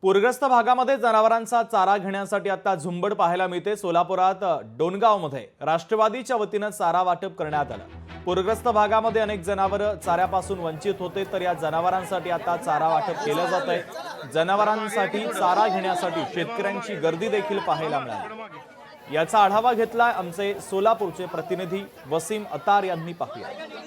पूरग्रस्त भागामध्ये जनावरांचा चारा घेण्यासाठी आता झुंबड पाहायला मिळते। सोलापुरात डोणगावमध्ये राष्ट्रवादीच्या वतीने चारा वाटप करण्यात आलं। पूरग्रस्त भागामध्ये अनेक जनावरं चाऱ्यापासून वंचित होते, तर या जनावरांसाठी आता चारा वाटप केलं जात आहे। जनावरांसाठी चारा घेण्यासाठी शेतकऱ्यांची गर्दी देखील पाहायला मिळाली। याचा आढावा घेतलाय आमचे सोलापूरचे प्रतिनिधी वसीम अतार यांनी। पाहूया।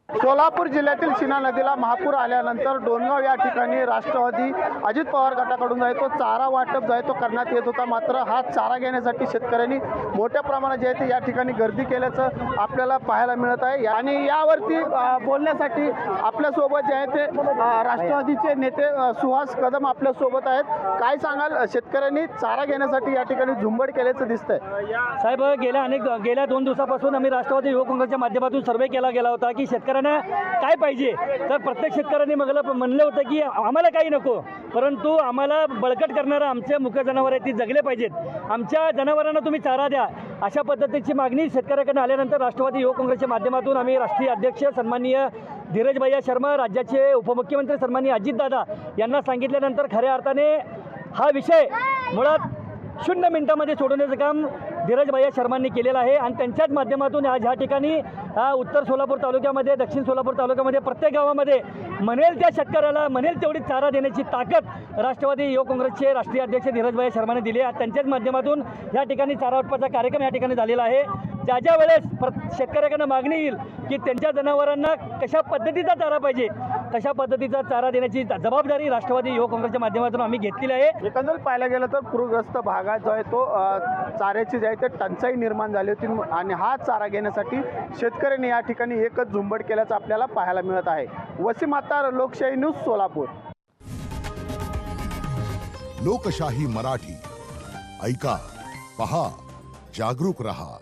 सोलापूर जिल्ह्यातील सीना नदीला महापूर आल्यानंतर डोणगाव या ठिकाणी राष्ट्रवादी अजित पवार गटाकडून तो चारा वाटप तो करण्यात येत होता। मात्र हा चारा घेण्यासाठी शेतकऱ्यांनी मोठ्या प्रमाणात ते या ठिकाणी गर्दी केल्याचं आपल्याला पाहायला मिळत आहे। आणि यावरती बोलण्यासाठी आपल्यासोबत ते राष्ट्रवादीचे नेते सुहास कदम आपल्यासोबत आहेत। काय सांगाल, शेतकऱ्यांनी चारा घेण्यासाठी या ठिकाणी झुंबड केल्याचं दिसतंय? साहेब, गेल्या 2 दिवसापासून आम्ही राष्ट्रवादी युवक काँग्रेसच्या माध्यमातून सर्वे केला गेला होता की शेतकऱ्यांना काय पाहिजे। तर प्रत्येक शेतकऱ्यांनी म्हणलं होतं की आम्हाला काही नको, परंतु आम्हाला बळकट करणारा आमचे मुख्य जनावर आहेत ती जगले पाहिजेत। आमच्या जनावरांना तुम्ही चारा द्या, अशा पद्धतीची मागणी शेतकऱ्याकडे आल्यानंतर राष्ट्रवादी युवक काँग्रेसच्या माध्यमातून आम्ही राष्ट्रीय अध्यक्ष सन्माननीय धीरज भैया शर्मा, राज्याचे उपमुख्यमंत्री सन्माननीय अजितदादा यांना सांगितल्यानंतर खऱ्या अर्थाने हा विषय मुळात 0 मिनिटांमध्ये सोडवण्याचं काम धीरज भैया शर्मांनी केलेलं आहे। आणि त्यांच्याच माध्यमातून आज ह्या ठिकाणी उत्तर सोलापूर तालुक्यामध्ये, दक्षिण सोलापूर तालुक्यामध्ये प्रत्येक गावामध्ये म्हणेल त्या शेतकऱ्याला म्हणेल तेवढी चारा देण्याची ताकद राष्ट्रवादी युवक काँग्रेसचे राष्ट्रीय अध्यक्ष धीरज भैया शर्माने दिली आहे। त्यांच्याच माध्यमातून या ठिकाणी चारा वाटपाचा कार्यक्रम या ठिकाणी झालेला आहे। ज्या वेळेस शेतकऱ्याकडनं मागणी येईल की त्यांच्या जनावरांना कशा पद्धतीचा चारा पाहिजे, तशा पद्धतीचा चारा देण्याची जबाबदारी राष्ट्रवादी युवक काँग्रेसच्या माध्यमातून आम्ही घेतलेली आहे। एकंदरीत पाहायला गेलं तर पूरग्रस्त भागात तो चाऱ्याची ते टंचाई निर्माण झाली होती आणि हा चारा घेण्यासाठी शेतकऱ्यांनी या ठिकाणी एकच झुंबड केल्याचं आपल्याला पाहायला मिळत आहे। वसीम अत्तार, लोकशाही न्यूज, सोलापूर। लोकशाही मराठी ऐका, पहा, जागरूक रहा।